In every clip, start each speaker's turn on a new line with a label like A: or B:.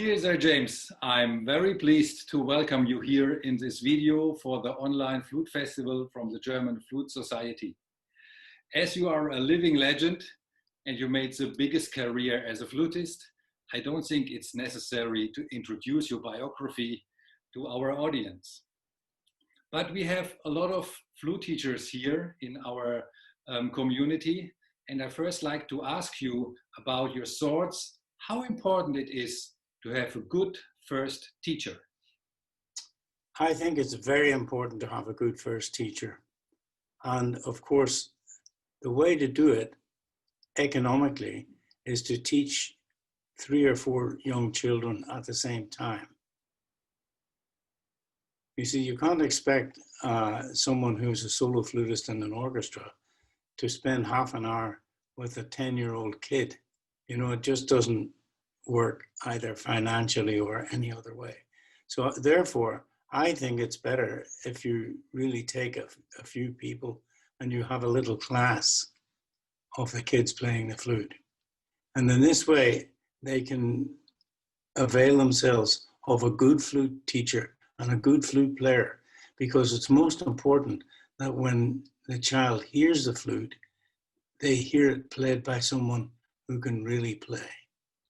A: Dear Sir James, I'm very pleased to welcome you here in this video for the online flute festival from the German Flute Society. As you are a living legend and you made the biggest career as a flutist, I don't think it's necessary to introduce your biography to our audience. But we have a lot of flute teachers here in our community, and I first like to ask you about your thoughts, how important it is to have a good first teacher.
B: I think it's very important to have a good first teacher. And of course, the way to do it economically is to teach 3 or 4 young children at the same time. You see, you can't expect someone who's a solo flutist in an orchestra to spend half an hour with a 10-year-old kid. You know, it just doesn't work either financially or any other way. So therefore, I think it's better if you really take a few people and you have a little class of the kids playing the flute. And in this way, they can avail themselves of a good flute teacher and a good flute player, because it's most important that when the child hears the flute, they hear it played by someone who can really play.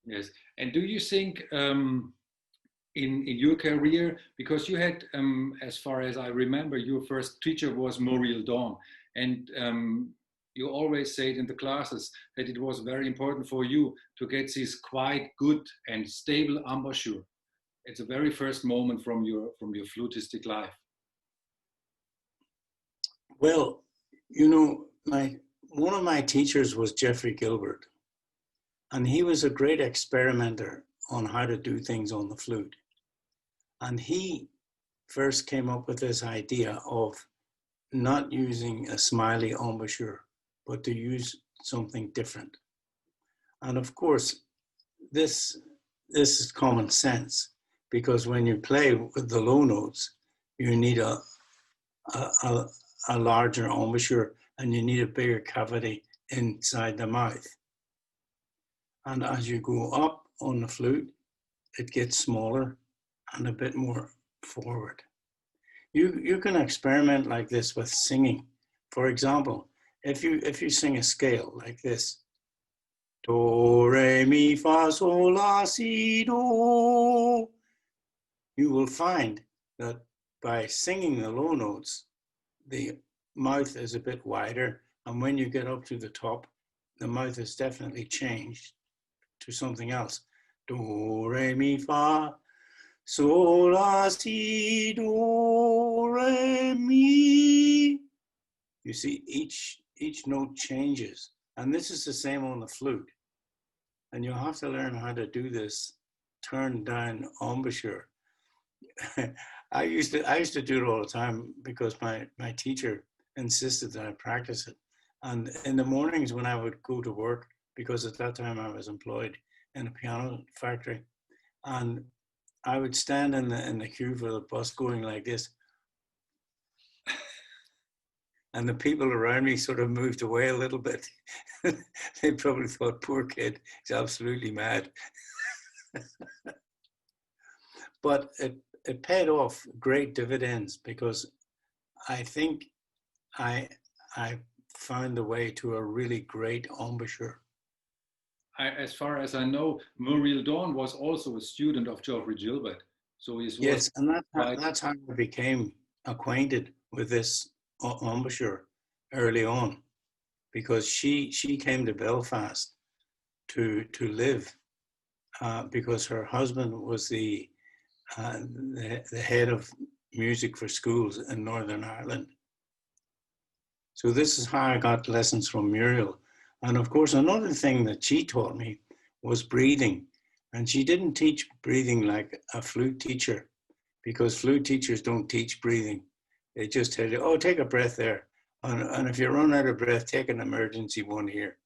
A: Yes, and do you think in your career, because you had, as far as I remember, your first teacher was Muriel Dawn, and you always said in the classes that it was very important for you to get this quite good and stable embouchure. It's the very first moment from your flutistic life.
B: Well, you know, one of my teachers was Jeffrey Gilbert. And he was a great experimenter on how to do things on the flute. And he first came up with this idea of not using a smiley embouchure, but to use something different. And of course, this is common sense, because when you play with the low notes, you need a larger embouchure and you need a bigger cavity inside the mouth. And as you go up on the flute, it gets smaller and a bit more forward. You can experiment like this with singing. For example, if you sing a scale like this, do, re, mi, fa, sol, la, si, do, you will find that by singing the low notes, the mouth is a bit wider. And when you get up to the top, the mouth is definitely changed to something else. Do, re, mi, fa, sol, la, si, do, re, mi. You see, each note changes. And this is the same on the flute. And you'll have to learn how to do this turn down embouchure. I used to do it all the time because my teacher insisted that I practice it. And in the mornings when I would go to work, because at that time I was employed in a piano factory, and I would stand in the queue for the bus going like this. And the people around me sort of moved away a little bit. They probably thought, poor kid, he's absolutely mad. But it paid off great dividends, because I think I found the way to a really great embouchure.
A: As far as I know, Muriel Dawn was also a student of Geoffrey Gilbert. So
B: yes, and that's how I became acquainted with this embouchure early on, because she came to Belfast to live because her husband was the head of music for schools in Northern Ireland. So this is how I got lessons from Muriel. And of course, another thing that she taught me was breathing. And she didn't teach breathing like a flute teacher, because flute teachers don't teach breathing. They just tell you, oh, take a breath there. And if you run out of breath, take an emergency one here.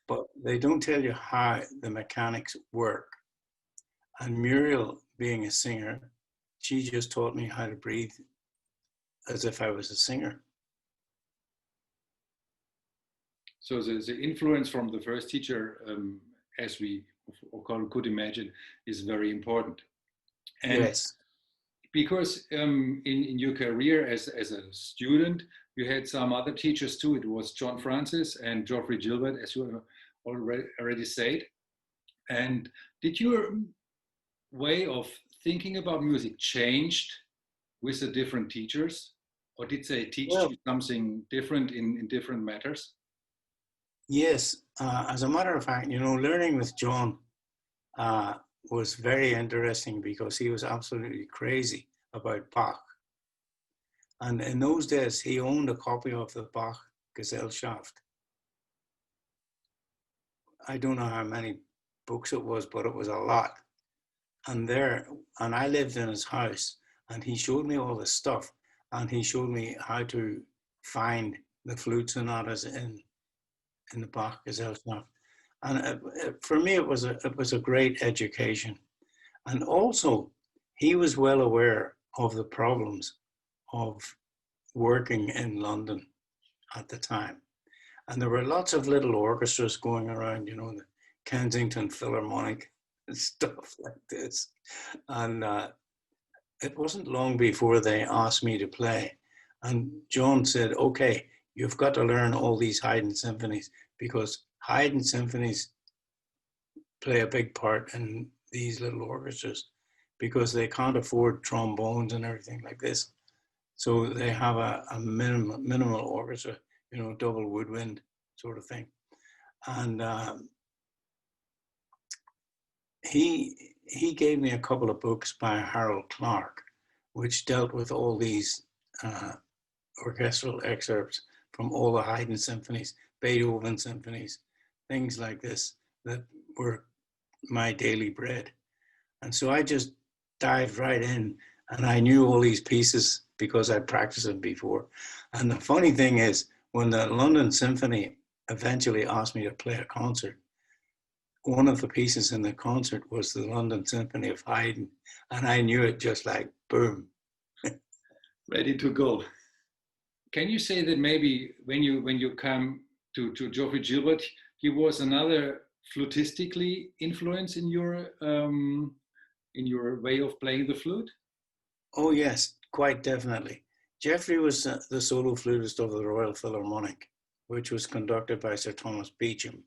B: But they don't tell you how the mechanics work. And Muriel, being a singer, she just taught me how to breathe as if I was a singer.
A: So the influence from the first teacher, as we could imagine is very important. And
B: Yes.
A: because in your career as a student, you had some other teachers too. It was John Francis and Geoffrey Gilbert, as you already said. And did your way of thinking about music changed with the different teachers? Or did they teach
B: Well,
A: you something different in different matters?
B: yes. As a matter of fact, learning with John uh, was very interesting because he was absolutely crazy about Bach. And in those days, he owned a copy of the Bach Gesellschaft. I don't know how many books it was, but it was a lot. And I lived in his house, and he showed me all the stuff, and he showed me how to find the flute sonatas in the Bach Gesellschaft. And for me, it was a great education. And also, he was well aware of the problems of working in London at the time. And there were lots of little orchestras going around, the Kensington Philharmonic and stuff like this. And it wasn't long before they asked me to play. And John said, okay, you've got to learn all these Haydn symphonies, because Haydn symphonies play a big part in these little orchestras because they can't afford trombones and everything like this. So they have a minimal orchestra, double woodwind sort of thing. And he gave me a couple of books by Harold Clark, which dealt with all these orchestral excerpts from all the Haydn symphonies, Beethoven symphonies, things like this that were my daily bread. And so I just dived right in, and I knew all these pieces because I practiced them before. And the funny thing is, when the London Symphony eventually asked me to play a concert, one of the pieces in the concert was the London Symphony of Haydn, and I knew it just like boom.
A: Ready to go. Can you say that maybe when you come to Geoffrey Gilbert, he was another flutistically influence in your way of playing the flute?
B: Oh yes, quite definitely. Geoffrey was the solo flutist of the Royal Philharmonic, which was conducted by Sir Thomas Beecham.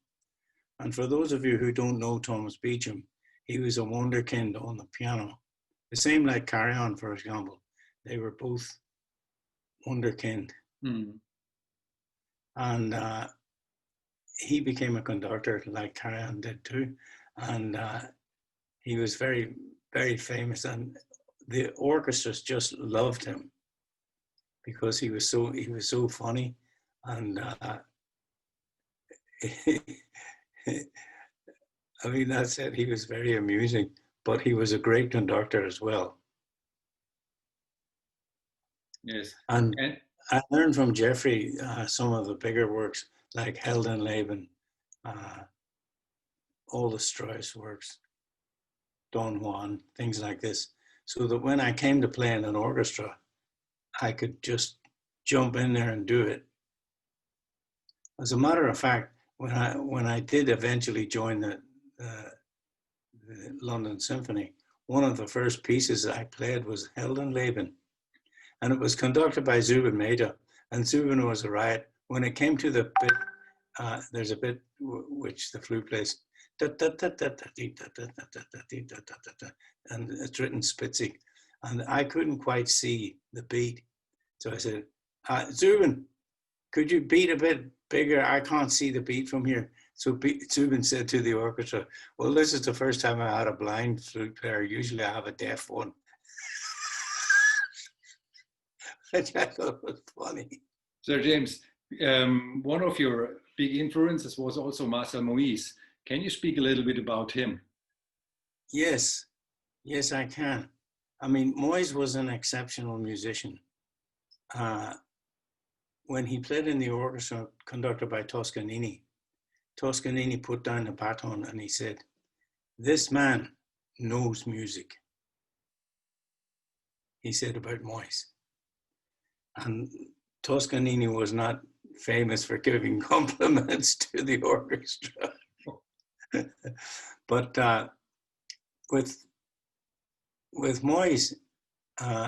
B: And for those of you who don't know Thomas Beecham, he was a wonderkind on the piano. The same like Carry-On, for example. They were both wonderkind.
A: Mm.
B: And he became a conductor like Carry-On did too. And he was very, very famous. And the orchestras just loved him because he was so funny. And I mean, that's it. He was very amusing, but he was a great conductor as well.
A: Yes.
B: And I learned from Geoffrey some of the bigger works like Heldenleben, all the Strauss works, Don Juan, things like this. So that when I came to play in an orchestra, I could just jump in there and do it. As a matter of fact, when I did eventually join the London Symphony, one of the first pieces I played was Heldenleben. And it was conducted by Zubin Mehta. And Zubin was a riot. When it came to the bit, there's a bit which the flute plays, and it's written Spitzig. And I couldn't quite see the beat. So I said, Zubin, could you beat a bit bigger? I can't see the beat from here. So Zubin said to the orchestra, well, this is the first time I had a blind flute player. Usually I have a deaf one. Which I thought was funny.
A: Sir James, one of your big influences was also Marcel Moïse. Can you speak a little bit about him?
B: Yes, I can. I mean, Moïse was an exceptional musician. When he played in the orchestra conducted by Toscanini put down the baton and he said, this man knows music. He said about Moïse. And Toscanini was not famous for giving compliments to the orchestra. But with Moyes,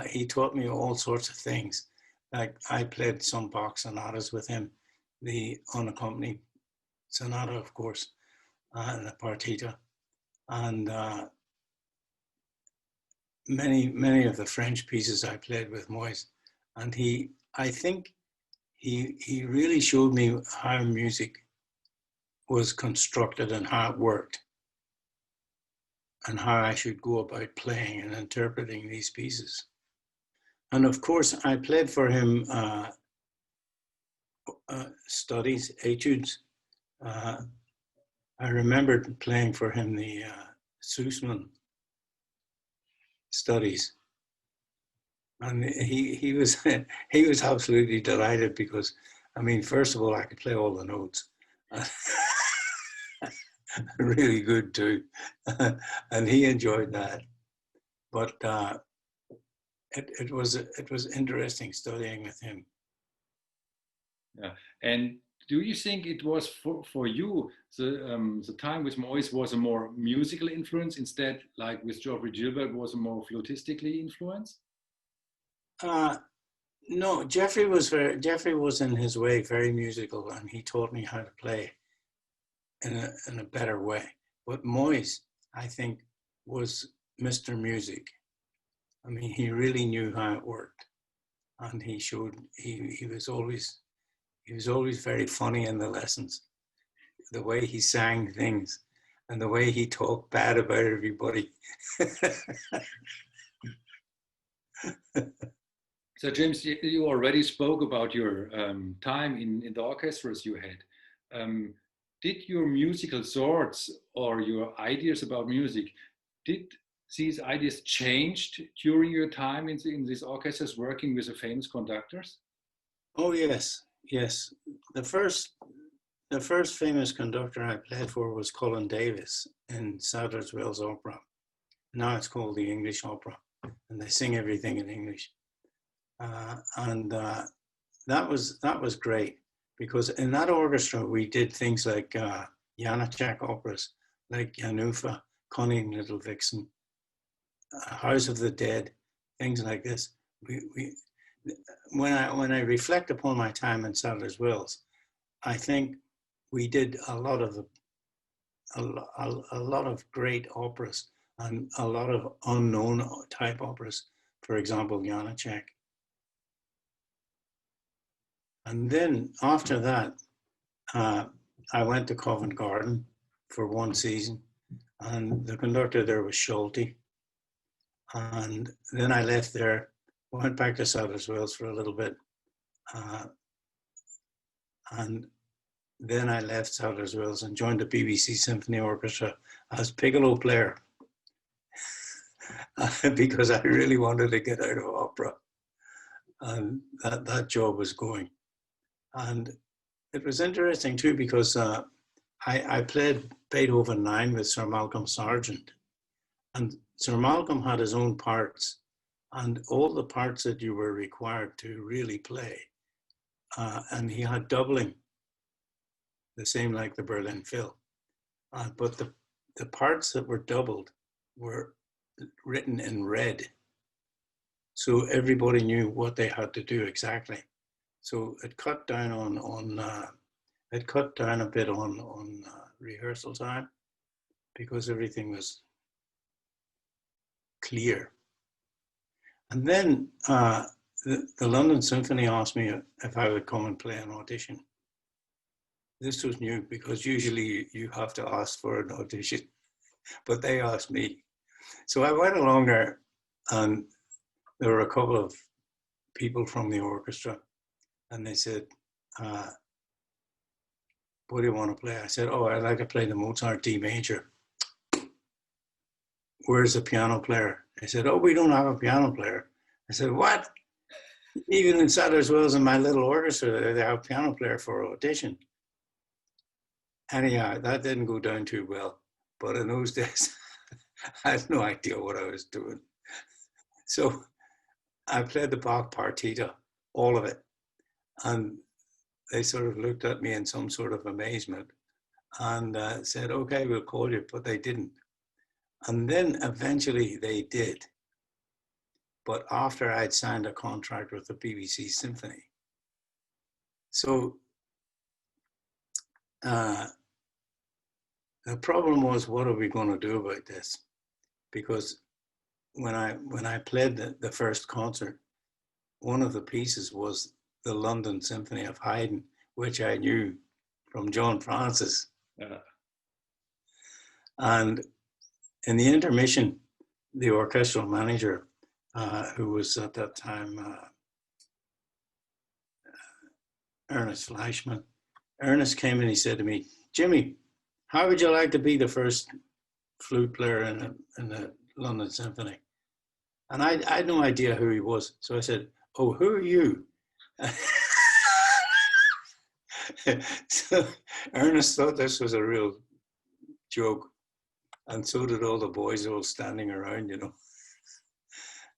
B: he taught me all sorts of things. Like I played some Bach sonatas with him, the unaccompanied sonata, of course, and the partita, and many of the French pieces I played with Moyes. And I think he really showed me how music was constructed and how it worked, and how I should go about playing and interpreting these pieces. And of course, I played for him studies, etudes. I remembered playing for him the Sussman studies, and he was he was absolutely delighted because, I mean, first of all, I could play all the notes, really good too, and he enjoyed that. But it was interesting studying with him.
A: Yeah. And do you think it was for you the time with Moyes was a more musical influence instead, like with Geoffrey Gilbert, was a more flautistically influenced?
B: No, Jeffrey was in his way very musical, and he taught me how to play in a better way. But Moyes, I think, was Mr. Music. I mean, he really knew how it worked, and he was always very funny in the lessons. The way he sang things, and the way he talked bad about everybody.
A: So James, you already spoke about your time in the orchestras you had. Did your musical thoughts or your ideas about music, did these ideas changed during your time in these orchestras working with the famous conductors?
B: Oh yes, yes. The first famous conductor I played for was Colin Davis in Sadler's Wells Opera. Now it's called the English Opera, and they sing everything in English. And that was great, because in that orchestra we did things like Janacek operas, like Janufa, Cunning Little Vixen, House of the Dead, things like this. When I reflect upon my time in Sadler's Wells, I think we did a lot of great operas and a lot of unknown type operas. For example, Janacek. And then after that, I went to Covent Garden for one season, and the conductor there was Schulte. And then I left there, went back to Sadler's Wells for a little bit, and then I left Sadler's Wells and joined the BBC Symphony Orchestra as piccolo player because I really wanted to get out of opera, and that job was going. And it was interesting too, because I played Beethoven 9 with Sir Malcolm Sargent, and Sir Malcolm had his own parts, and all the parts that you were required to really play, and he had doubling, the same like the Berlin Phil, but the parts that were doubled were written in red, so everybody knew what they had to do exactly. So it cut down it cut down a bit on rehearsal time, because everything was clear. And then the London Symphony asked me if I would come and play an audition. This was new, because usually you have to ask for an audition, but they asked me. So I went along there, and there were a couple of people from the orchestra, and they said, what do you want to play? I said, oh, I'd like to play the Mozart D major. Where's the piano player? They said, oh, we don't have a piano player. I said, what? Even in Sadler's Wells, in my little orchestra, they have a piano player for audition. Anyhow, that didn't go down too well. But in those days, I had no idea what I was doing. So I played the Bach partita, all of it. And they sort of looked at me in some sort of amazement. and said, okay, we'll call you, but they didn't. And then eventually they did. But after I'd signed a contract with the BBC Symphony. So the problem was, what are we going to do about this? Because when I played the first concert, one of the pieces was the London Symphony of Haydn, which I knew from John Francis.
A: Yeah.
B: And in the intermission, the orchestral manager, who was at that time Ernest Fleischman, Ernest came and he said to me, Jimmy, how would you like to be the first flute player in the London Symphony? And I had no idea who he was. So I said, oh, who are you? So Ernest thought this was a real joke. And so did all the boys all standing around, you know.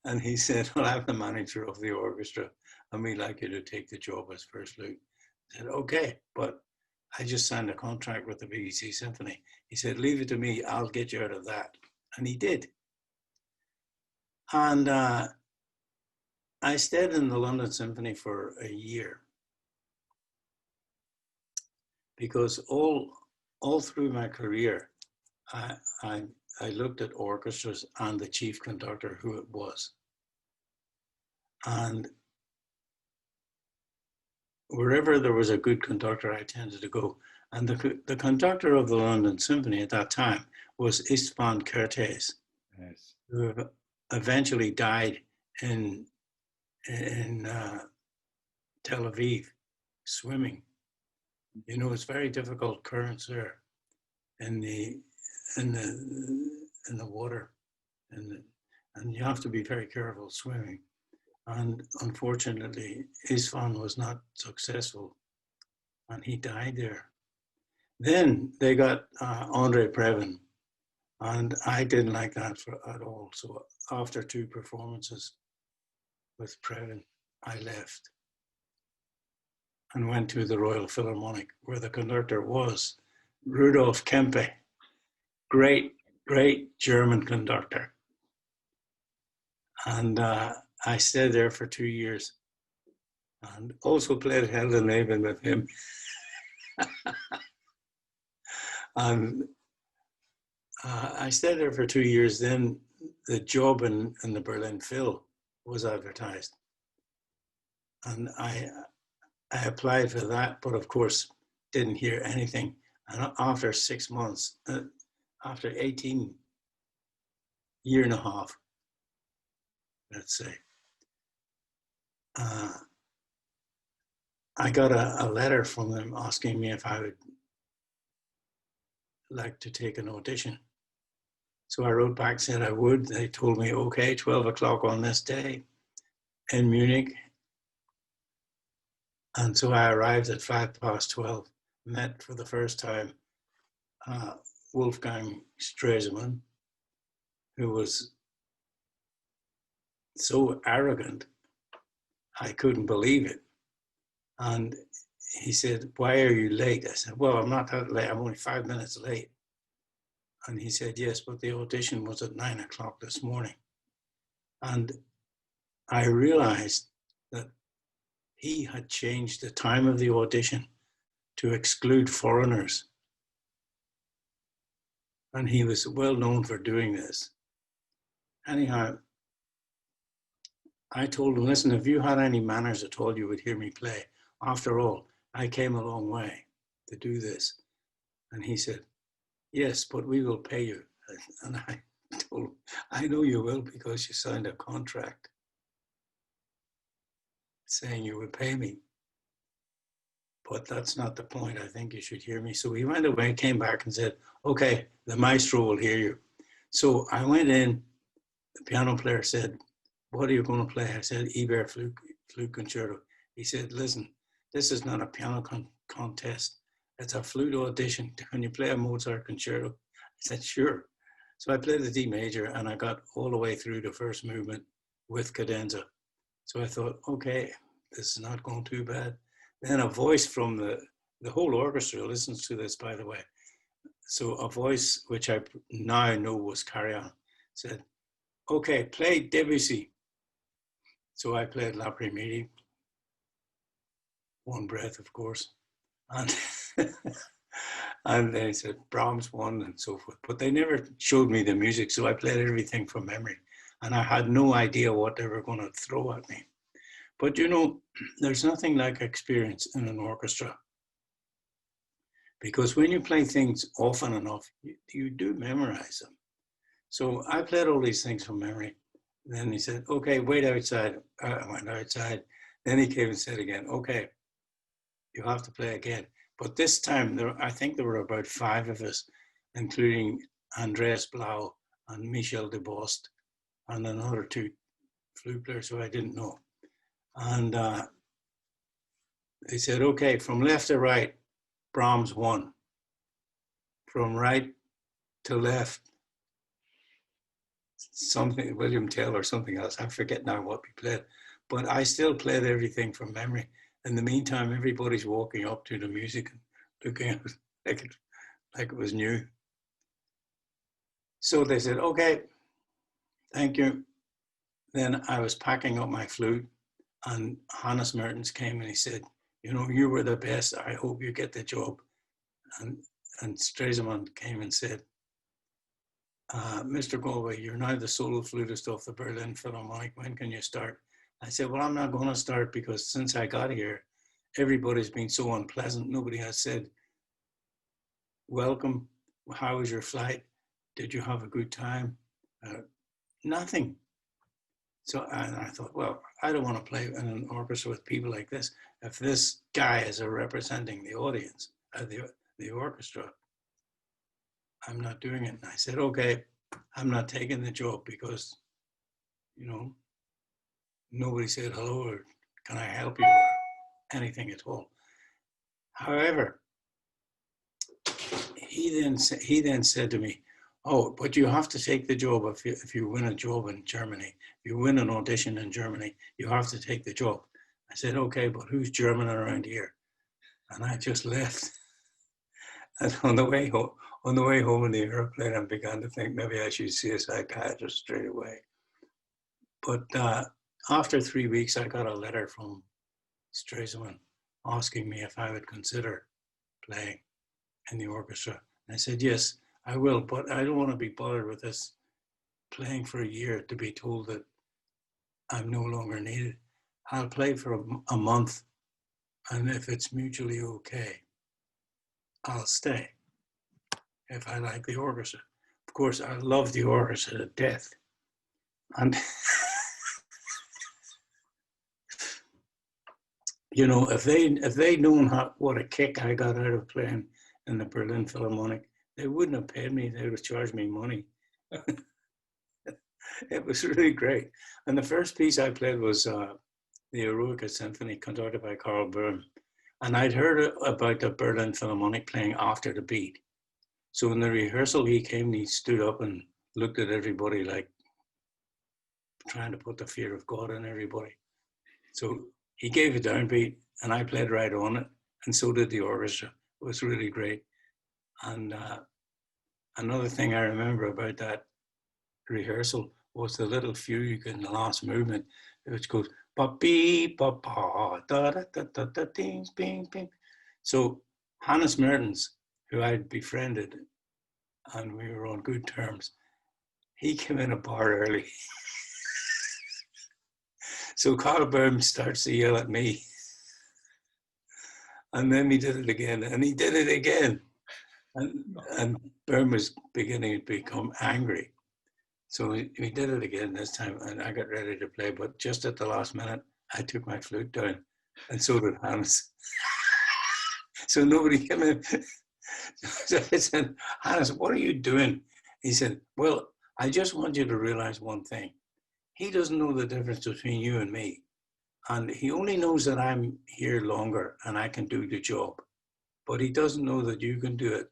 B: And he said, well, I'm the manager of the orchestra and we'd like you to take the job as first flute. I said, okay, but I just signed a contract with the BBC Symphony. He said, leave it to me, I'll get you out of that. And he did. And I stayed in the London Symphony for a year because all through my career, I looked at orchestras and the chief conductor, who it was. And wherever there was a good conductor, I tended to go. And the conductor of the London Symphony at that time was Istvan Kertész,
A: Yes.
B: who eventually died in Tel Aviv, swimming. You know, it's very difficult currents there in the water, and you have to be very careful swimming. And unfortunately, Istvan was not successful, and he died there. Then they got Andre Previn, and I didn't like that at all. So after 2 performances with Previn, I left and went to the Royal Philharmonic, where the conductor was Rudolf Kempe, great German conductor. And I stayed there for 2 years and also played Heldenleben with him. And I stayed there for 2 years. Then the job in the Berlin Phil was advertised. And I applied for that, but of course, didn't hear anything. And after 6 months, after 18 year and a half, let's say, I got a letter from them asking me if I would like to take an audition. So I wrote back, said I would. They told me, okay, 12 o'clock on this day in Munich. And so I arrived at 12:05, met for the first time Wolfgang Stresemann, who was so arrogant, I couldn't believe it. And he said, why are you late? I said, well, I'm not that late. I'm only 5 minutes late. And he said, yes, but the audition was at 9 o'clock this morning. And I realized that he had changed the time of the audition to exclude foreigners. And he was well known for doing this. Anyhow, I told him, listen, if you had any manners at all, you would hear me play. After all, I came a long way to do this. And he said, yes, but we will pay you. And I told him, I know you will because you signed a contract saying you would pay me. But that's not the point. I think you should hear me. So he went away, came back and said, okay, the maestro will hear you. So I went in, the piano player said, what are you going to play? I said, Ebert flute concerto. He said, listen, this is not a piano contest. It's a flute audition. Can you play a Mozart concerto? I said, sure. So I played the D major and I got all the way through the first movement with cadenza. So I thought, okay, this is not going too bad. Then a voice from the whole orchestra listens to this, by the way. So a voice, which I now know was Carry On, said, okay, play Debussy. So I played La Primera, one breath, of course. And, and they said Brahms one and so forth. But they never showed me the music, so I played everything from memory. And I had no idea what they were going to throw at me. But you know, there's nothing like experience in an orchestra. Because when you play things often enough, you do memorize them. So I played all these things from memory. Then he said, okay, wait outside. I went outside. Then he came and said again, okay, you have to play again. But this time, I think there were about 5 of us, including Andreas Blau and Michel de Bost and another 2 flute players who I didn't know. And they said, okay, from left to right, Brahms 1. From right to left, something, William Tell or something else. I forget now what we played. But I still played everything from memory. In the meantime, everybody's walking up to the music and looking at it like it was new. So they said, okay, thank you. Then I was packing up my flute and Hannes Mertens came and he said, you know, you were the best. I hope you get the job. And Stresemann came and said, Mr. Galway, you're now the solo flutist of the Berlin Philharmonic. When can you start? I said, well, I'm not going to start because since I got here, everybody's been so unpleasant. Nobody has said, welcome. How was your flight? Did you have a good time? Nothing. So and I thought, well, I don't want to play in an orchestra with people like this. If this guy is representing the audience, the orchestra, I'm not doing it. And I said, okay, I'm not taking the job because, you know, nobody said hello or can I help you or anything at all. However, he then said to me, oh, but you have to take the job if you win a job in Germany. If you win an audition in Germany, you have to take the job. I said, okay, but who's German around here? And I just left. And on the way home in the airplane, I began to think maybe I should see a psychiatrist straight away. But after 3 weeks, I got a letter from Stresemann asking me if I would consider playing in the orchestra. And I said, yes, I will, but I don't want to be bothered with this playing for a year to be told that I'm no longer needed. I'll play for a month, and if it's mutually okay, I'll stay if I like the orchestra. Of course, I love the orchestra to death. And, you know, if they'd known what a kick I got out of playing in the Berlin Philharmonic, they wouldn't have paid me. They would have charged me money. It was really great. And the first piece I played was the Eroica Symphony, conducted by Karl Böhm. And I'd heard about the Berlin Philharmonic playing after the beat. So in the rehearsal, he came and he stood up and looked at everybody like trying to put the fear of God in everybody. So he gave a downbeat and I played right on it. And so did the orchestra. It was really great. And another thing I remember about that rehearsal was the little fugue in the last movement, which goes ba bee ba ba da da da da da ding bing bing. So Hannes Mertens, who I'd befriended, and we were on good terms, he came in a bar early. So Karl Böhm starts to yell at me, and then he did it again, and he did it again, and Böhm was beginning to become angry. So we did it again this time, and I got ready to play, but just at the last minute, I took my flute down, and so did Hannes. So nobody came in. So I said, Hannes, what are you doing? He said, well, I just want you to realize one thing. He doesn't know the difference between you and me. And he only knows that I'm here longer and I can do the job. But he doesn't know that you can do it.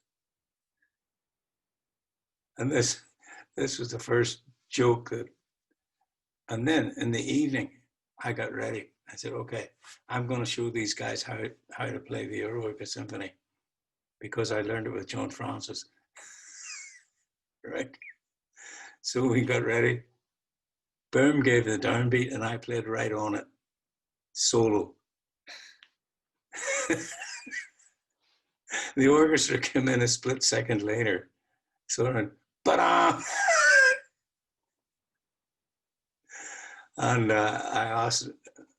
B: And this was the first joke that, and then in the evening, I got ready. I said, okay, I'm going to show these guys how to play the Eroica Symphony because I learned it with John Francis. right? So we got ready. Boom gave the downbeat and I played right on it, solo. The orchestra came in a split second later. So, but and I asked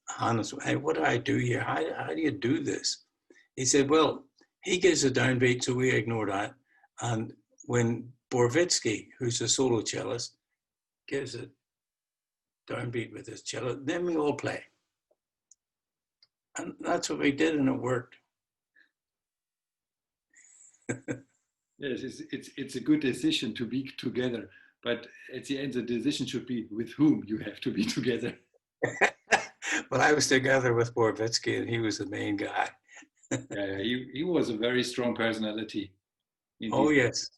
B: Hannes, hey, what do I do here? How do you do this? He said, well, he gives a downbeat, so we ignore that. And when Borvitsky, who's a solo cellist, gives a downbeat with his cello, then we all play. And that's what we did, and it worked.
A: Yes, it's a good decision to be together, but at the end, the decision should be with whom you have to be together.
B: Well, I was together with Borvitsky, and he was the main guy.
A: Yeah, he was a very strong personality. Indeed.
B: Oh, yes.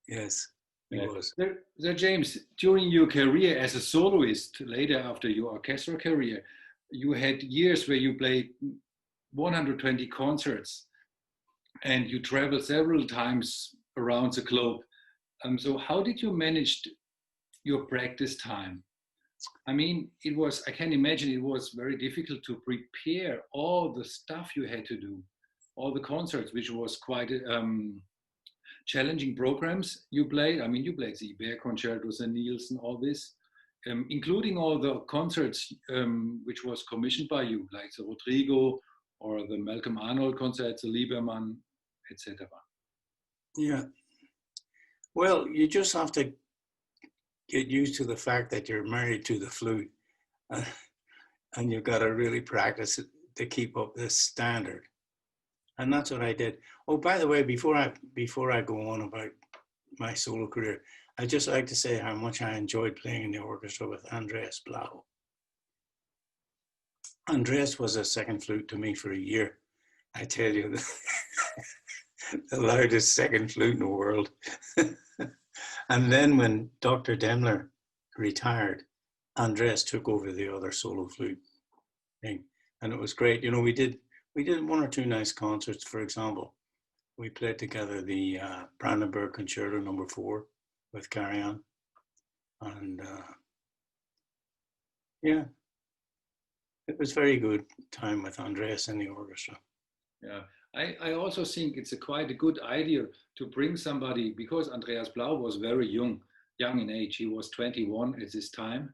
B: Yes, he was.
A: Sir James, during your career as a soloist, later after your orchestral career, you had years where you played 120 concerts and you traveled several times around the globe. So how did you manage your practice time? I mean, I can imagine it was very difficult to prepare all the stuff you had to do, all the concerts, which was quite challenging programs you played. I mean, you played the Bear concertos and Nielsen, all this, including all the concerts which was commissioned by you, like the Rodrigo or the Malcolm Arnold concerts, the Lieberman, etc.
B: Yeah. Well, you just have to get used to the fact that you're married to the flute, and you've got to really practice it to keep up this standard. And that's what I did. Oh, by the way, before I go on about my solo career, I'd just like to say how much I enjoyed playing in the orchestra with Andreas Blau. Andreas was a second flute to me for a year. I tell you, the loudest second flute in the world. And then when Dr. Demler retired, Andreas took over the other solo flute thing. And it was great. You know, we did one or two nice concerts. For example, we played together the Brandenburg Concerto No. 4 with Karajan. And yeah, it was very good time with Andreas in the orchestra.
A: Yeah, I also think it's quite a good idea to bring somebody, because Andreas Blau was very young in age. He was 21 at this time.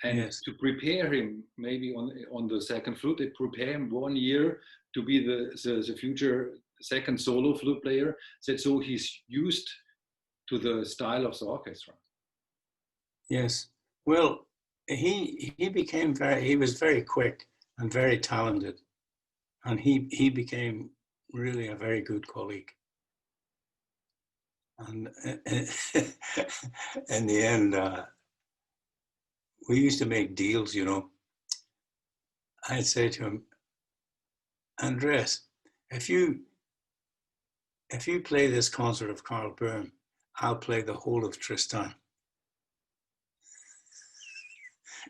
A: And
B: yes,
A: to prepare him maybe on the second flute, they prepare him 1 year to be the future second solo flute player. So he's used to the style of the orchestra.
B: yes. Well, he was very quick and very talented, and he became really a very good colleague. And in the end, we used to make deals, you know. I'd say to him, Andres, if you play this concert of Karl Böhm, I'll play the whole of Tristan.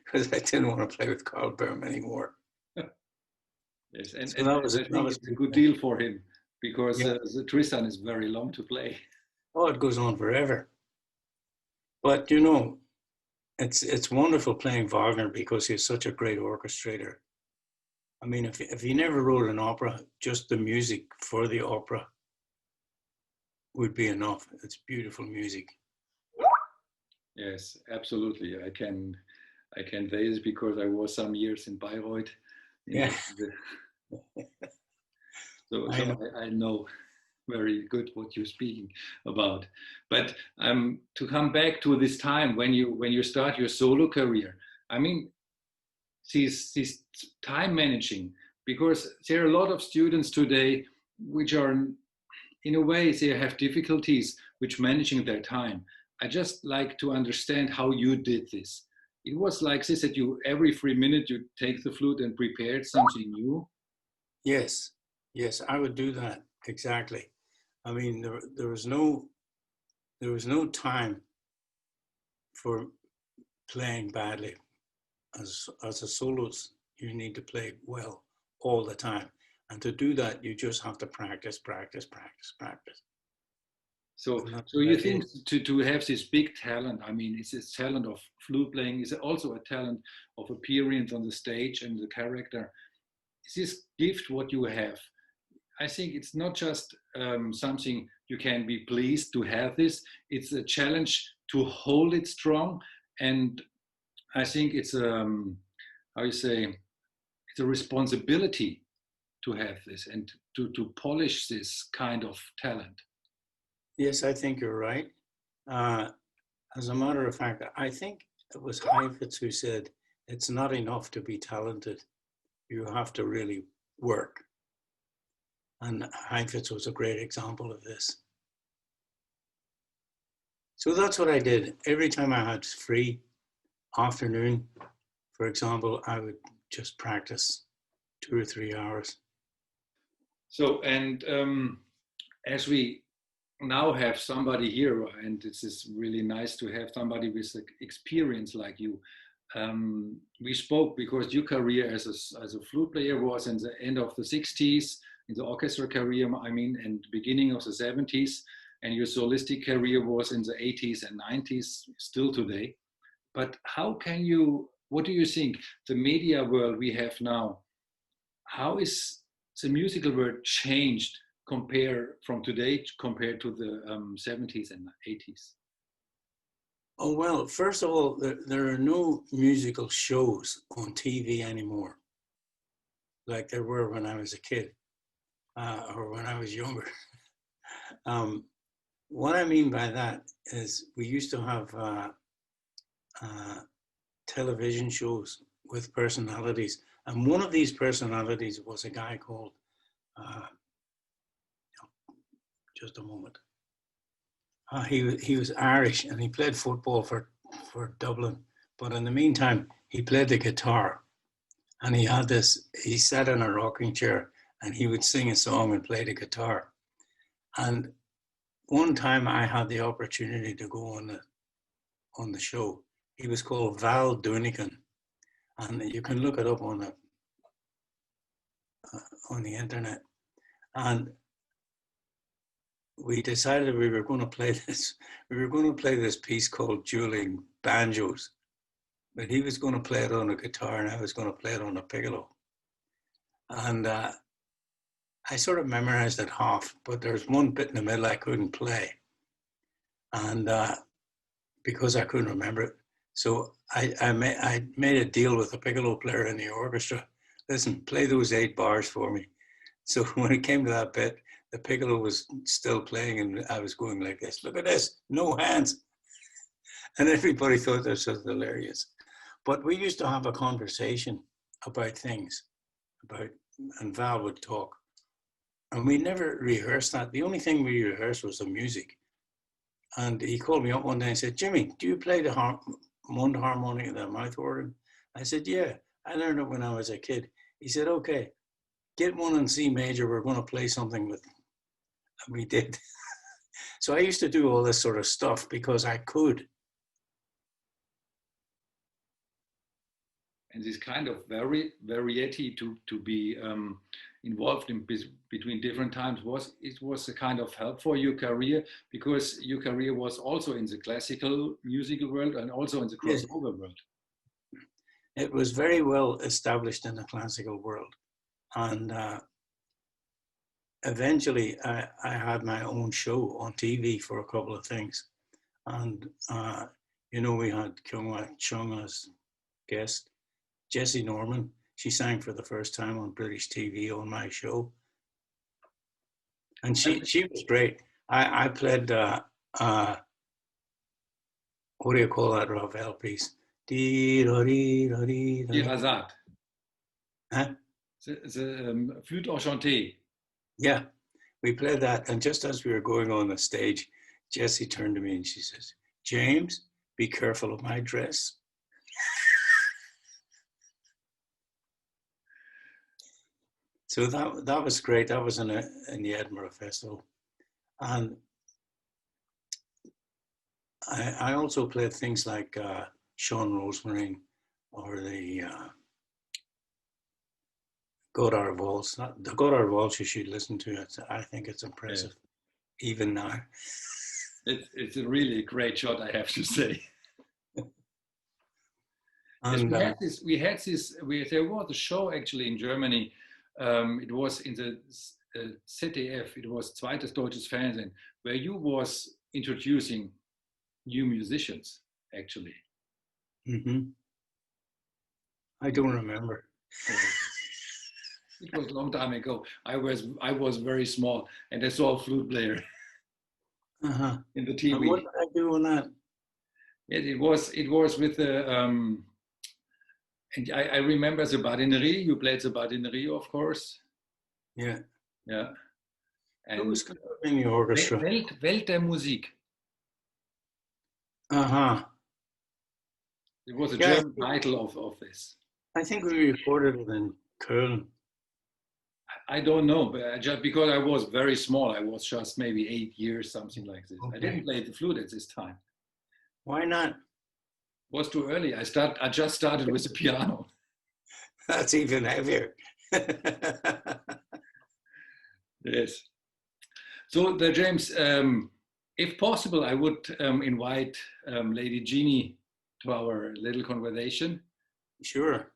B: Because I didn't want to play with Karl Böhm anymore.
A: Yes, and,
B: so
A: and
B: that was
A: I think it's a good deal for him, because
B: yeah.
A: The Tristan is very long to play.
B: Oh, it goes on forever. But you know, it's wonderful playing Wagner because he's such a great orchestrator. I mean, if he never wrote an opera, just the music for the opera would be enough. It's beautiful music.
A: Yes, absolutely. I can say this because I was some years in Bayreuth.
B: Yeah.
A: So I know very good what you're speaking about. But to come back to this time when you start your solo career, I mean, this time managing, because there are a lot of students today which are, in a way, they have difficulties with managing their time. I just like to understand how you did this. It was like this, that you every 3 minutes you take the flute and prepared something new?
B: Yes, I would do that, exactly. I mean, there was no time for playing badly. As a soloist, you need to play well all the time. And to do that, you just have to practice.
A: So,
B: And that's
A: so
B: what
A: you
B: I did.
A: think to have this big talent, I mean, it's this talent of flute playing, is also a talent of appearance on the stage and the character. Is this gift what you have? I think it's not just something you can be pleased to have this. It's a challenge to hold it strong, and I think it's how you say, it's a responsibility to have this and to polish this kind of talent.
B: Yes, I think you're right. Uh, as a matter of fact, I think it was Heifetz who said, it's not enough to be talented. You have to really work. And Heifetz was a great example of this. So that's what I did. Every time I had free afternoon, for example, I would just practice 2 or 3 hours.
A: So, and as we now have somebody here, and this is really nice to have somebody with experience like you. We spoke because your career as a flute player was in the end of the 60s, in the orchestra career, I mean, and beginning of the 70s, and your solistic career was in the 80s and 90s, still today. But how can you, what do you think, the media world we have now, how is the musical world changed compare from today compared to the 70s and 80s?
B: Oh, well, first of all, there are no musical shows on TV anymore, like there were when I was a kid or when I was younger. What I mean by that is we used to have television shows with personalities. And one of these personalities was a guy called, just a moment. He was Irish and he played football for Dublin. But in the meantime, he played the guitar. And he sat in a rocking chair and he would sing a song and play the guitar. And one time I had the opportunity to go on the show. He was called Val Doonican. And you can look it up on the internet. And we decided we were going to play this. We were going to play this piece called Dueling Banjos, but he was going to play it on a guitar and I was going to play it on a piccolo. And I sort of memorized it half, but there's one bit in the middle I couldn't play, and because I couldn't remember it, so I made a deal with the piccolo player in the orchestra. Listen, play those 8 bars for me. So when it came to that bit, the piccolo was still playing and I was going like this. Look at this, no hands. And everybody thought this was hilarious. But we used to have a conversation about things, and Val would talk. And we never rehearsed that. The only thing we rehearsed was the music. And he called me up one day and said, Jimmy, do you play the mundharmonica, the mouth organ? I said, yeah, I learned it when I was a kid. He said, okay, get one in C major. We're going to play something with. And we did. So I used to do all this sort of stuff because I could.
A: And this kind of variety to be involved in between different times was a kind of help for your career, because your career was also in the classical musical world and also in the crossover world.
B: It was very well established in the classical world, and eventually I had my own show on TV for a couple of things, and we had Kyung-Wha Chung as guest. Jessie Norman, she sang for the first time on British TV on my show. And she was great. I played, what do you call that Ravel piece?
A: Razat.
B: Huh?
A: The Flûte Enchantée.
B: Yeah, we played that. And just as we were going on the stage, Jessie turned to me and she says, James, be careful of my dress. So that was great. That was in the Edinburgh Festival. And I also played things like Sean Rosemarine or the Godard Waltz. The Godard Waltz you should listen to it. I think it's impressive, even now.
A: It's a really great shot, I have to say. Yes,
B: And
A: there was a show actually in Germany. It was in the ZDF, it was Zweites Deutsches Fernsehen, where you was introducing new musicians, actually.
B: I don't remember.
A: It was a long time ago. I was very small, and I saw a flute player in the TV.
B: And what did I do on that?
A: Yes, it was with the and I remember the Badinerie. You played the Badinerie, of course.
B: Yeah.
A: Yeah.
B: And who was conducting the orchestra?
A: Welt der Musik. It was a German title of this.
B: I think we recorded it in Köln.
A: I don't know, but just because I was very small, I was just maybe 8 years, something like this. Okay. I didn't play the flute at this time.
B: Why not?
A: It was too early. I just started with the piano.
B: That's even heavier.
A: Yes. So, James, if possible, I would invite Lady Jeannie to our little conversation.
B: Sure.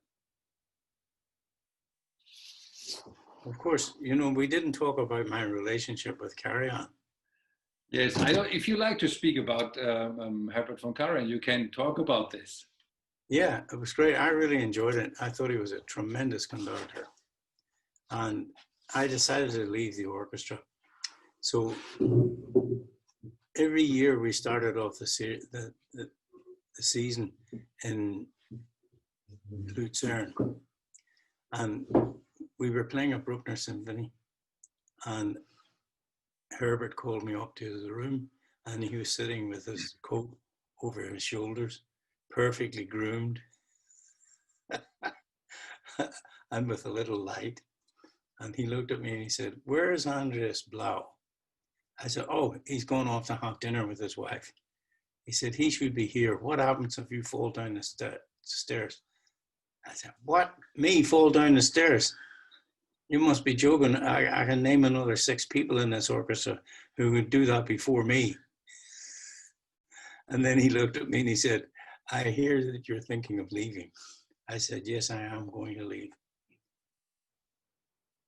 B: Of course, you know, we didn't talk about my relationship with Carry-On.
A: Yes, if you like to speak about Herbert von Karajan, you can talk about this.
B: Yeah, it was great. I really enjoyed it. I thought he was a tremendous conductor. And I decided to leave the orchestra. So every year we started off the season in Luzern. And we were playing a Bruckner Symphony. And Herbert called me up to the room, and he was sitting with his coat over his shoulders, perfectly groomed, and with a little light. And he looked at me and he said, "Where is Andreas Blau?" I said, "Oh, he's gone off to have dinner with his wife." He said, "He should be here. What happens if you fall down the stairs?" I said, "What? Me fall down the stairs? You must be joking. I can name another 6 people in this orchestra who would do that before me." And then he looked at me and he said, "I hear that you're thinking of leaving." I said, "Yes, I am going to leave."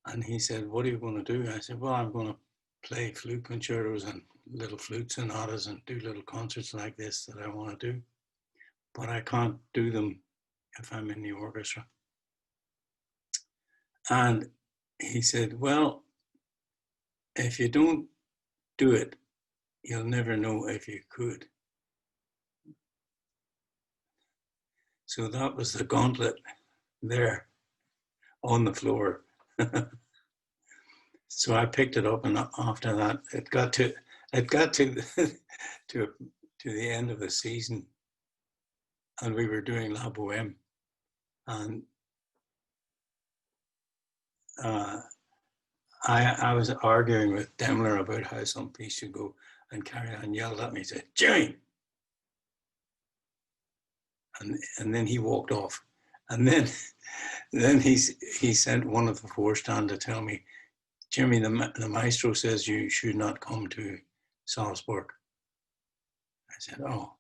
B: And he said, "What are you going to do?" I said, "Well, I'm going to play flute concertos and little flute sonatas and do little concerts like this that I want to do. But I can't do them if I'm in the orchestra." And he said, "Well, if you don't do it, you'll never know if you could." So that was the gauntlet there on the floor. So I picked it up, and after that, it got to to the end of the season, and we were doing La Boheme, and I was arguing with Demler about how some piece should go, and Carry-On yelled at me and said, "Jimmy!" And then he walked off. And then he sent one of the 4-stand to tell me, "Jimmy, the maestro says you should not come to Salzburg." I said, "Oh,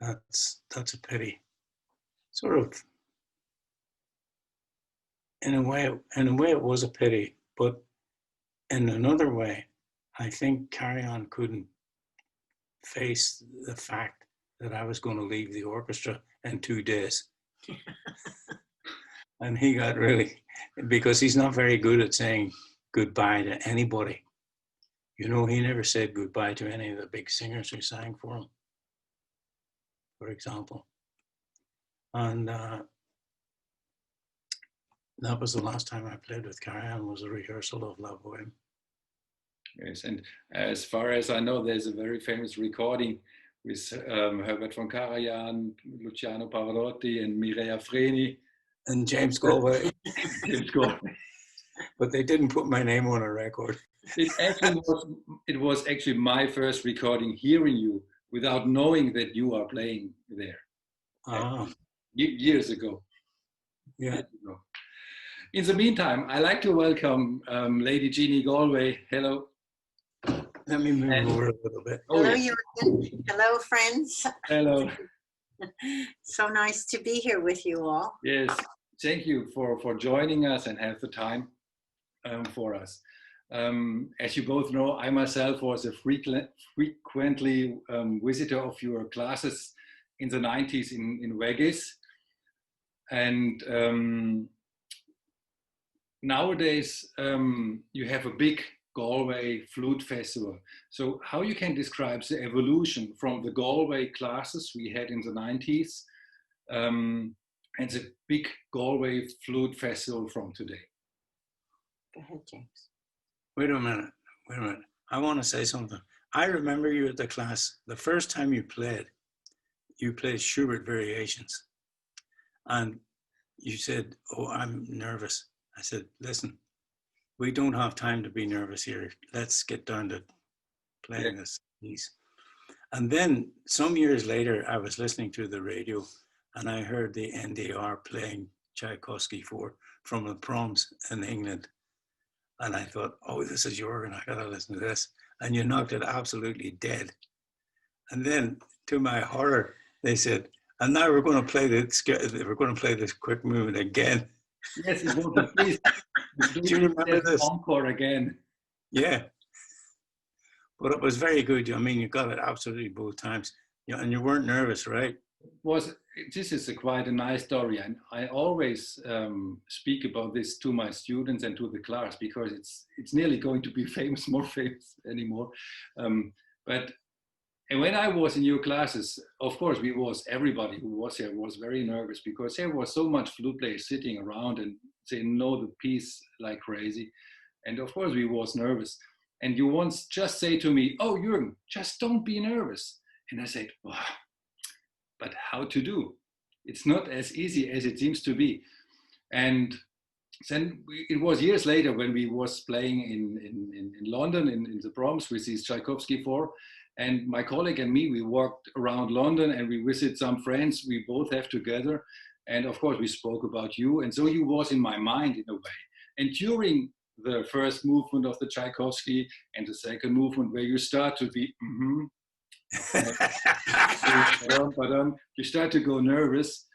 B: that's a pity." Sort of, in a way it was a pity, but in another way, I think Carry-On couldn't face the fact that I was going to leave the orchestra in 2 days. And he got really, because he's not very good at saying goodbye to anybody. You know, he never said goodbye to any of the big singers who sang for him, for example. And that was the last time I played with Carry-On, was a rehearsal of La Boheme.
A: Yes, and as far as I know, there's a very famous recording with Herbert von Karajan, Luciano Pavarotti, and Mireia Freni.
B: And James Galway.
A: James Galway.
B: But they didn't put my name on a record.
A: It was actually my first recording, hearing you without knowing that you are playing there. Years ago.
B: Yeah.
A: Years ago. In the meantime, I'd like to welcome Lady Jeannie Galway. Hello.
B: Let me move
A: And,
B: over a little bit.
A: oh,
C: Hello,
A: yeah.
C: Jürgen. Hello, friends.
A: Hello.
C: So nice to be here with you all.
A: Yes, thank you for joining us and have the time for us. As you both know, I myself was a frequently visitor of your classes in the 90s in Vegas. And nowadays you have a big Galway Flute Festival. So how you can describe the evolution from the Galway classes we had in the 90s and the big Galway Flute Festival from today?
C: Go ahead, James.
B: Wait a minute. I want to say something. I remember you at the class, the first time you played Schubert Variations. And you said, oh, I'm nervous. I said, listen, we don't have time to be nervous here. Let's get down to playing this piece. And then some years later, I was listening to the radio and I heard the NDR playing Tchaikovsky 4 from the proms in England. And I thought, oh, this is Jürgen, I gotta listen to this. And you knocked it absolutely dead. And then to my horror, they said, and now we're going to play this quick movement again.
A: Yes, it was the piece.
B: Do you remember this?
A: Encore again.
B: Yeah. But it was very good. I mean, you got it absolutely both times. Yeah, and you weren't nervous, right?
A: This is quite a nice story, and I always speak about this to my students and to the class because it's nearly going to be more famous anymore. But when I was in your classes, of course, everybody who was here was very nervous because there was so much flute players sitting around and they know the piece like crazy, and of course we was nervous. And you once just say to me, "Oh, Jürgen, just don't be nervous," and I said, "Wow. But how to do? It's not as easy as it seems to be." And then it was years later when we was playing in London in the proms with this Tchaikovsky 4. And my colleague and me, we walked around London and we visited some friends we both have together. And of course, we spoke about you. And so you was in my mind in a way. And during the first movement of the Tchaikovsky and the second movement where you start to be, you start to go nervous.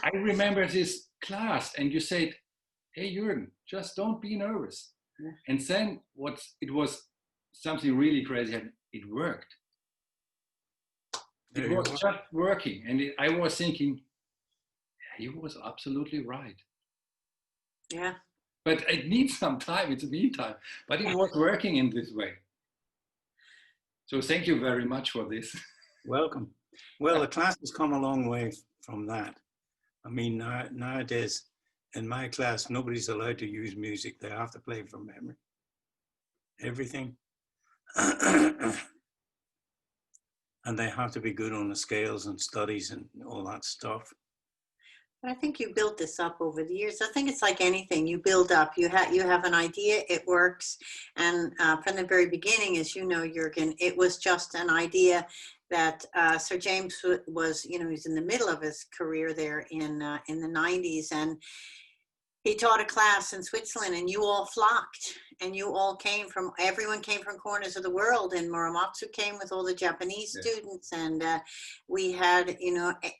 A: I remember this class and you said, "Hey Jürgen, just don't be nervous." And then it was something really crazy. It worked. It was just working. And I was thinking, he was absolutely right.
C: Yeah.
A: But it needs some time, it's a meantime. But it was working in this way. So thank you very much for this.
B: Welcome. Well, the class has come a long way from that. I mean, nowadays, in my class, nobody's allowed to use music. They have to play from memory. Everything. And they have to be good on the scales and studies and all that stuff.
C: I think you built this up over the years. I think it's like anything. You build up. You have an idea. It works. And from the very beginning, as you know, Jürgen, it was just an idea that Sir James was, he's in the middle of his career there in the 90s. And he taught a class in Switzerland and you all flocked and you all everyone came from corners of the world, and Muramatsu came with all the Japanese students, and we had,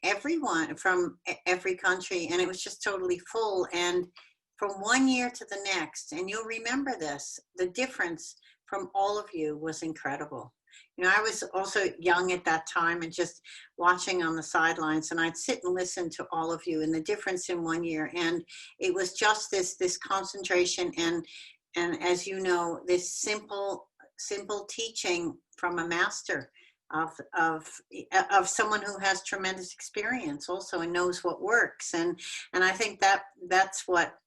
C: everyone from every country, and it was just totally full. And from one year to the next, and you'll remember this, the difference from all of you was incredible. I was also young at that time and just watching on the sidelines, and I'd sit and listen to all of you and the difference in 1 year. And it was just this concentration and as you know, this simple teaching from a master of someone who has tremendous experience also and knows what works. And I think that's what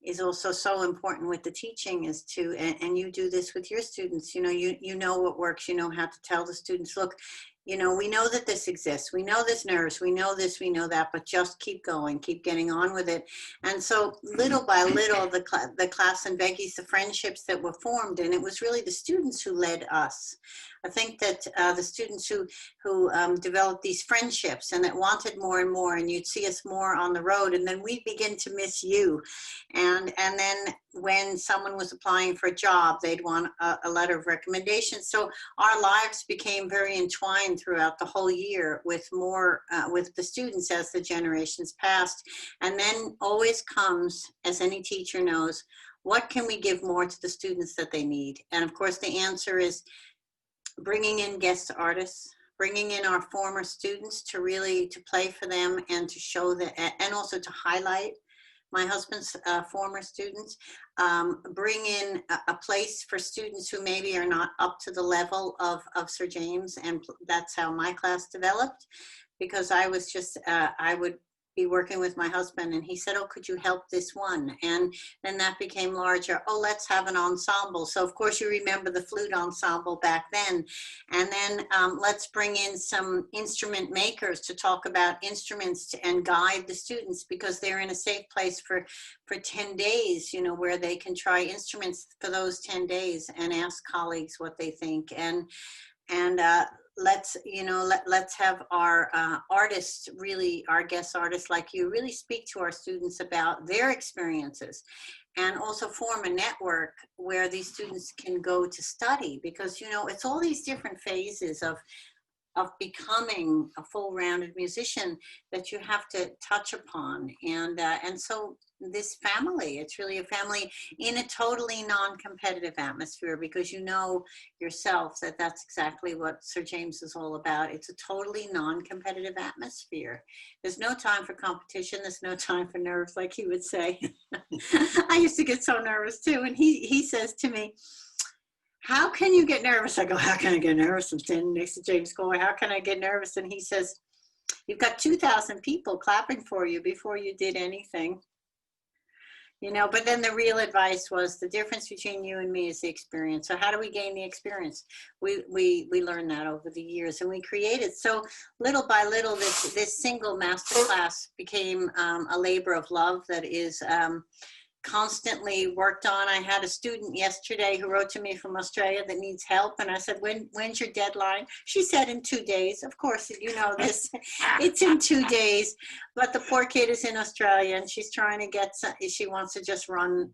C: is also so important with the teaching is and you do this with your students, you know what works, you know how to tell the students, look, you know, we know that this exists. We know this nerves. We know this, we know that, but just keep going, keep getting on with it. And so little by little, the class and Veggies, the friendships that were formed, and it was really the students who led us. I think that the students who developed these friendships and that wanted more and more, and you'd see us more on the road, and then we'd begin to miss you. And then when someone was applying for a job, they'd want a letter of recommendation. So our lives became very entwined throughout the whole year with more, with the students as the generations passed. And then always comes, as any teacher knows, what can we give more to the students that they need? And of course, the answer is bringing in guest artists, bringing in our former students to really to play for them and to show that, and also to highlight my husband's former students, bring in a place for students who maybe are not up to the level of Sir James. And that's how my class developed, because I was just, I would be working with my husband and he said, oh, could you help this one? And then that became larger. Oh, let's have an ensemble. So of course you remember the flute ensemble back then. And then let's bring in some instrument makers to talk about instruments and guide the students, because they're in a safe place for 10 days, you know, where they can try instruments for those 10 days and ask colleagues what they think. And let's, you know, let's have our artists, really our guest artists like you, really speak to our students about their experiences, and also form a network where these students can go to study, because, you know, it's all these different phases of becoming a full-rounded musician that you have to touch upon. And so this family, it's really a family in a totally non-competitive atmosphere, because you know yourself that that's exactly what Sir James is all about. It's a totally non-competitive atmosphere. There's no time for competition. There's no time for nerves, like he would say. I used to get so nervous too. And he says to me, how can you get nervous? I go, how can I get nervous? I'm standing next to James Galway. How can I get nervous? And he says, you've got 2,000 people clapping for you before you did anything. You know, but then the real advice was the difference between you and me is the experience. So how do we gain the experience? We learned that over the years, and we created. So little by little, this single masterclass became a labor of love that is constantly worked on. I had a student yesterday who wrote to me from Australia that needs help, and I said, when's your deadline? She said in 2 days. Of course, you know this, it's in 2 days, but the poor kid is in Australia and she's trying to get some, she wants to just run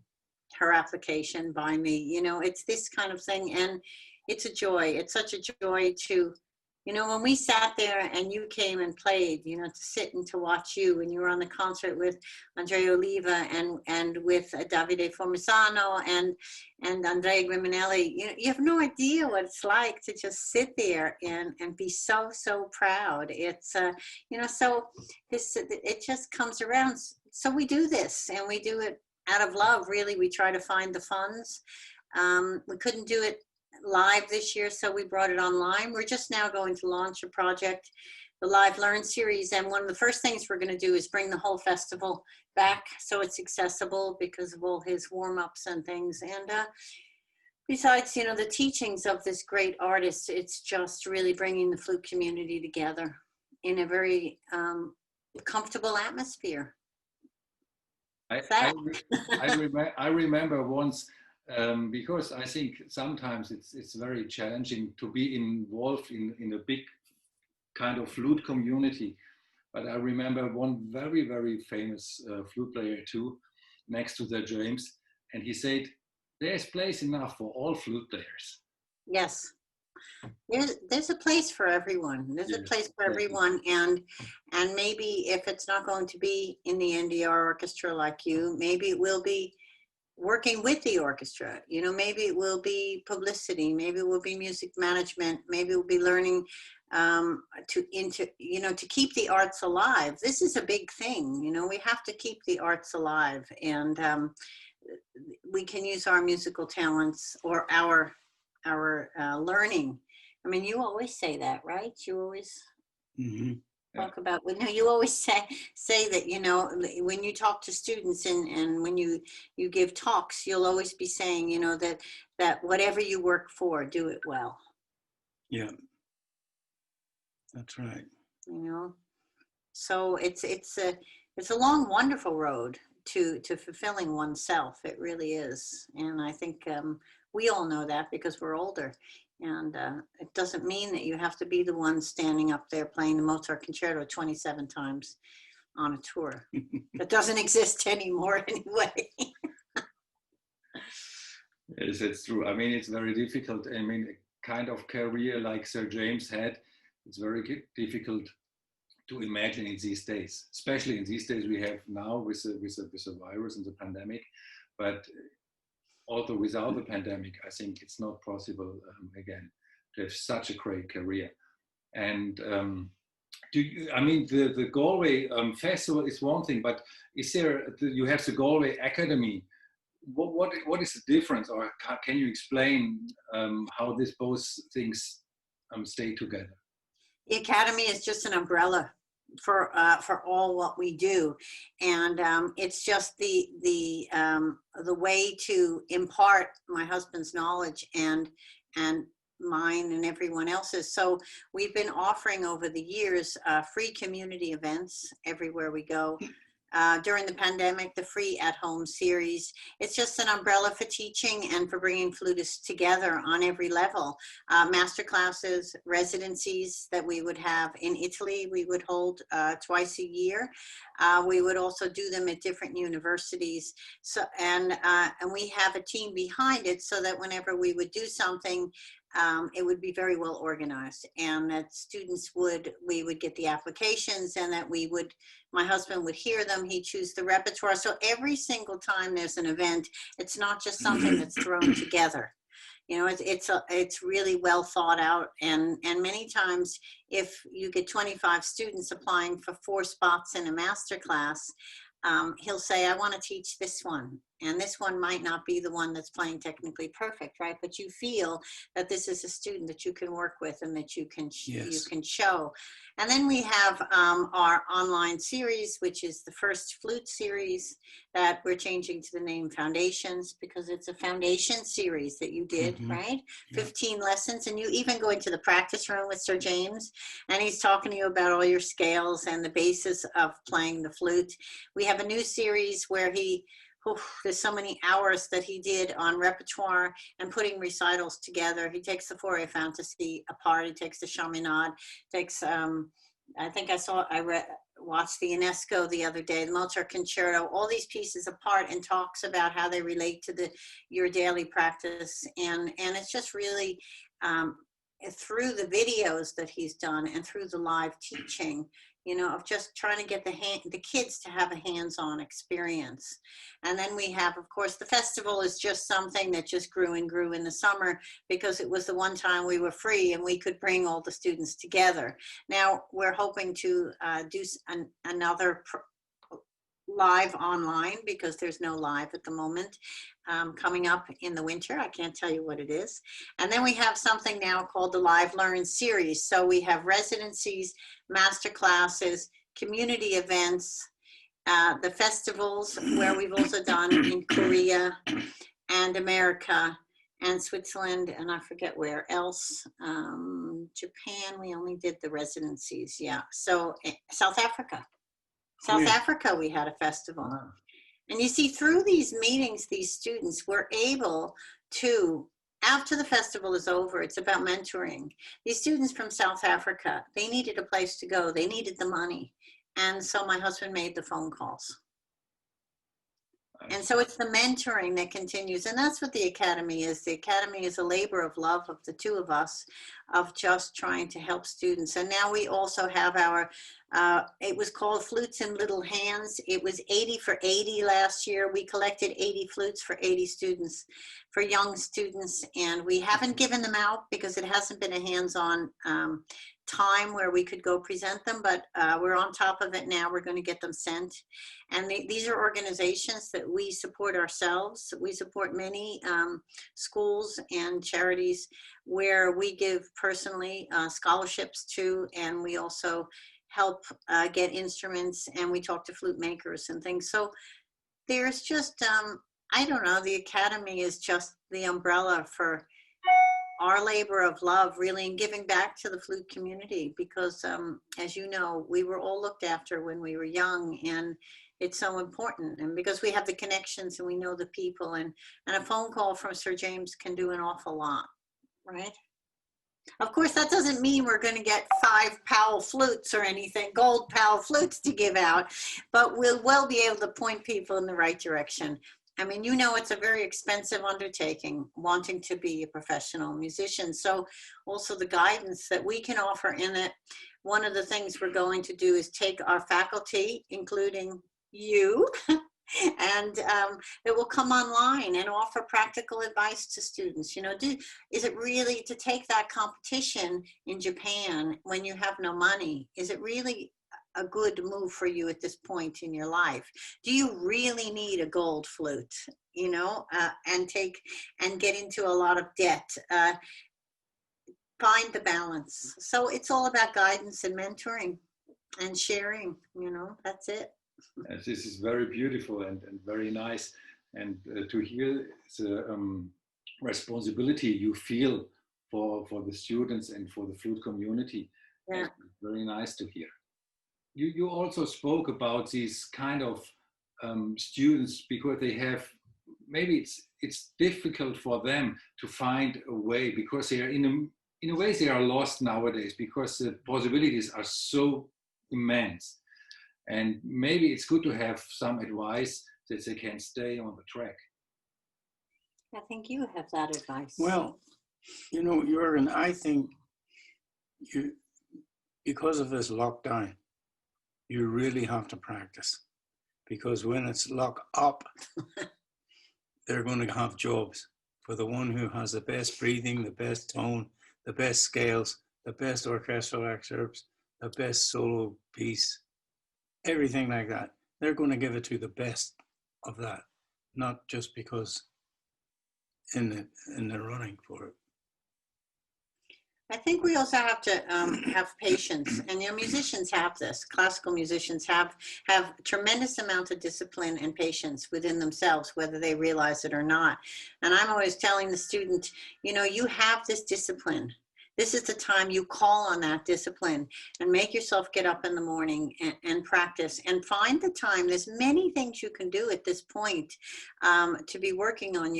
C: her application by me. You know, it's this kind of thing, and it's a joy. It's such a joy to, you know, when we sat there and you came and played, you know, to sit and to watch you, and you were on the concert with Andrea Oliva and with Davide Formisano and Andrea Griminelli, you know, you have no idea what it's like to just sit there and be so proud. It's, you know, so this, it just comes around. So we do this, and we do it out of love, really. We try to find the funds. We couldn't do it live this year, so we brought it online. We're just now going to launch a project, the Live Learn series, and one of the first things we're going to do is bring the whole festival back so it's accessible, because of all his warm-ups and things. And besides, you know, the teachings of this great artist, it's just really bringing the flute community together in a very comfortable atmosphere.
A: I remember once, because I think sometimes it's very challenging to be involved in a big kind of flute community. But I remember one very famous flute player too, next to the James, and he said, there's place enough for all flute players.
C: Yes. There's a place for everyone. There's a place for everyone, and maybe if it's not going to be in the NDR orchestra like you, maybe it will be working with the orchestra. You know, maybe it will be publicity, maybe it will be music management, maybe it will be learning to keep the arts alive. This is a big thing. You know, we have to keep the arts alive, and we can use our musical talents or our learning. I mean, you always say that, right? You always talk about, you always say that, you know, when you talk to students and when you give talks, you'll always be saying, you know, that whatever you work for, do it well.
B: Yeah. That's right.
C: You know, so it's a long, wonderful road to fulfilling oneself. It really is, and I think we all know that because we're older. And it doesn't mean that you have to be the one standing up there playing the Mozart concerto 27 times on a tour. That doesn't exist anymore anyway.
A: Yes, it's true. I mean, it's very difficult. I mean, a kind of career like Sir James had, it's very difficult to imagine in these days, especially in these days we have now with the virus and the pandemic. But also without the pandemic, I think it's not possible again to have such a great career. And I mean, the Galway festival is one thing, but is there, you have the Galway Academy. What is the difference, or can you explain how these both things stay together?
C: The Academy is just an umbrella for all what we do, and it's just the way to impart my husband's knowledge and mine and everyone else's. So we've been offering over the years free community events everywhere we go. During the pandemic, the free at-home series. It's just an umbrella for teaching and for bringing flutists together on every level. Master classes, residencies that we would have in Italy, we would hold twice a year. We would also do them at different universities. So, and we have a team behind it so that whenever we would do something, it would be very well organized, and that we would get the applications, and that my husband would hear them, he'd choose the repertoire. So every single time there's an event, it's not just something that's thrown together. You know, it's really well thought out, and many times if you get 25 students applying for 4 spots in a master class, he'll say, I want to teach this one. And this one might not be the one that's playing technically perfect, right? But you feel that this is a student that you can work with and that you can show. And then we have our online series, which is the first flute series that we're changing to the name Foundations, because it's a foundation series that you did, right? Yeah. 15 lessons, and you even go into the practice room with Sir James, and he's talking to you about all your scales and the basis of playing the flute. We have a new series where there's so many hours that he did on repertoire and putting recitals together. He takes the Four Fantasy apart. He takes the Chaminade, takes, I think I watched the UNESCO the other day, the Mozart Concerto, all these pieces apart, and talks about how they relate to your daily practice. And it's just really, through the videos that he's done and through the live teaching, you know, of just trying to get the kids to have a hands-on experience. And then we have, of course, the festival is just something that just grew and grew in the summer, because it was the one time we were free and we could bring all the students together. Now we're hoping to do another live online, because there's no live at the moment, coming up in the winter. I can't tell you what it is. And then we have something now called the Live Learn series. So we have residencies, master classes, community events, the festivals, where we've also done in Korea and America and Switzerland, and I forget where else. Japan, we only did the residencies, yeah. So South Africa. South Africa, we had a festival. Wow. And you see, through these meetings, these students were able to, after the festival is over, it's about mentoring. These students from South Africa, they needed a place to go. They needed the money. And so my husband made the phone calls. And so it's the mentoring that continues. And that's what the Academy is. The Academy is a labor of love of the two of us, of just trying to help students. And now we also have our, it was called Flutes in Little Hands. It was 80 for 80 last year. We collected 80 flutes for 80 students, for young students. And we haven't given them out because it hasn't been a hands-on time where we could go present them, but we're on top of it now. We're going to get them sent. And these are organizations that we support ourselves. We support many schools and charities where we give personally scholarships to, and we also help get instruments, and we talk to flute makers and things. So there's just, I don't know, the Academy is just the umbrella for our labor of love really and giving back to the flute community because as you know, we were all looked after when we were young, and it's so important. And because we have the connections and we know the people, and a phone call from Sir James can do an awful lot, right? Of course, that doesn't mean we're going to get 5 Powell flutes or anything, gold Powell flutes to give out, but we'll well be able to point people in the right direction. I mean, you know, it's a very expensive undertaking, wanting to be a professional musician. So also the guidance that we can offer in it. One of the things we're going to do is take our faculty, including you, and it will come online and offer practical advice to students. You know, is it really, to take that competition in Japan when you have no money, is it really a good move for you at this point in your life? Do you really need a gold flute, you know, and get into a lot of debt? Find the balance. So it's all about guidance and mentoring and sharing, you know, that's it.
A: This is very beautiful and very nice. And to hear the responsibility you feel for the students and for the flute community.
C: Yeah.
A: Very nice to hear. You also spoke about these kind of students because they have, maybe it's difficult for them to find a way because they are in a way they are lost nowadays because the possibilities are so immense. And maybe it's good to have some advice that they can stay on the track.
C: I think you have that advice.
B: Well, you know, Jürgen, I think because of this lockdown, you really have to practice, because when it's locked up, they're going to have jobs. For the one who has the best breathing, the best tone, the best scales, the best orchestral excerpts, the best solo piece, everything like that, they're going to give it to the best of that, not just because in the running for it.
C: I think we also have to have patience, and you know, musicians have this. Classical musicians have tremendous amount of discipline and patience within themselves, whether they realize it or not. And I'm always telling the student, you know, you have this discipline. This is the time you call on that discipline and make yourself get up in the morning and practice and find the time. There's many things you can do at this point to be working on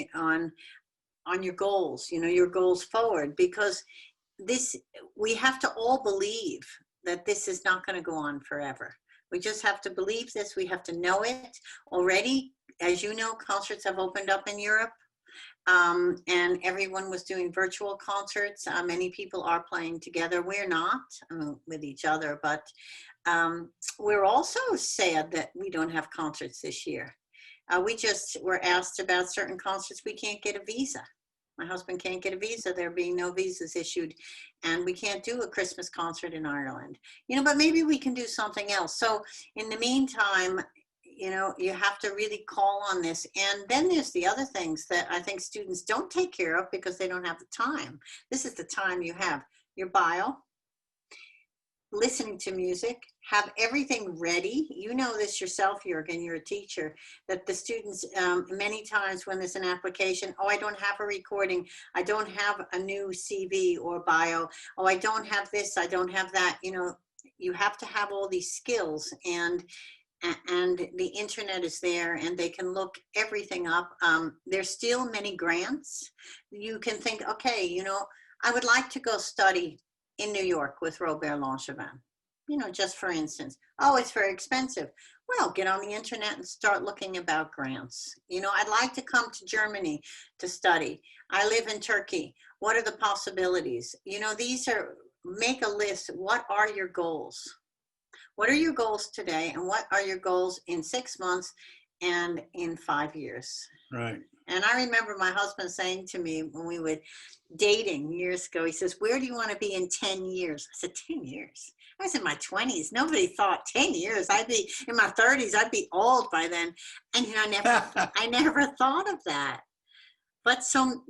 C: your goals, you know, your goals forward, because we have to all believe that this is not going to go on forever. We just have to believe this. We have to know it already. As you know, concerts have opened up in Europe. And everyone was doing virtual concerts. Many people are playing together. We're not with each other, but we're also sad that we don't have concerts this year. We just were asked about certain concerts. We can't get a visa. My husband can't get a visa. There being no visas issued, and we can't do a Christmas concert in Ireland. You know, but maybe we can do something else. So in the meantime, you know, you have to really call on this. And then there's the other things that I think students don't take care of because they don't have the time. This is the time you have your bio, listening to music, have everything ready. You know this yourself, Jürgen, you're a teacher, that the students, many times when there's an application, oh, I don't have a recording, I don't have a new CV or bio, oh, I don't have this, I don't have that. You know, you have to have all these skills, and the internet is there and they can look everything up. There's still many grants. You can think, okay, you know, I would like to go study in New York with Robert Langevin, you know, just for instance. Oh, it's very expensive. Well, get on the internet and start looking about grants. You know, I'd like to come to Germany to study. I live in Turkey. What are the possibilities? You know, make a list. What are your goals? What are your goals today, and what are your goals in 6 months and in 5 years?
B: Right.
C: And I remember my husband saying to me when we were dating years ago, he says, where do you want to be in 10 years? I said, 10 years? I was in my 20s. Nobody thought 10 years. I'd be in my 30s. I'd be old by then. And, you know, I never thought of that. But so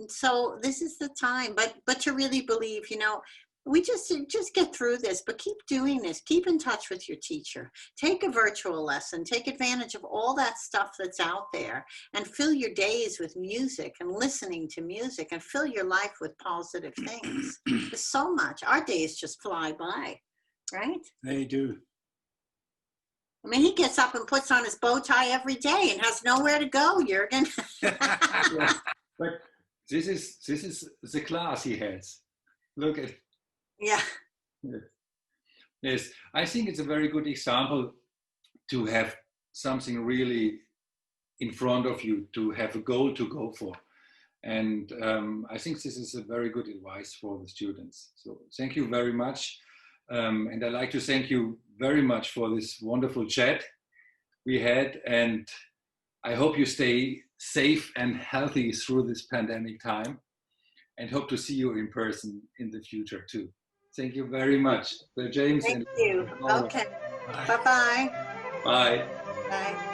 C: this is the time. But to really believe, you know, we just get through this, but keep doing this. Keep in touch with your teacher. Take a virtual lesson. Take advantage of all that stuff that's out there, and fill your days with music and listening to music, and fill your life with positive things. There's so much. Our days just fly by, right?
B: They do.
C: I mean, he gets up and puts on his bow tie every day and has nowhere to go, Jürgen.
A: Yeah, but this is the class he has. Look at.
C: Yeah.
A: Yes, I think it's a very good example to have something really in front of you, to have a goal to go for. And I think this is a very good advice for the students. So thank you very much. And I'd like to thank you very much for this wonderful chat we had. And I hope you stay safe and healthy through this pandemic time, and hope to see you in person in the future too. Thank you very much. So James.
C: Thank you. Okay.
B: Bye.
C: Bye-bye.
A: Bye.
C: Bye.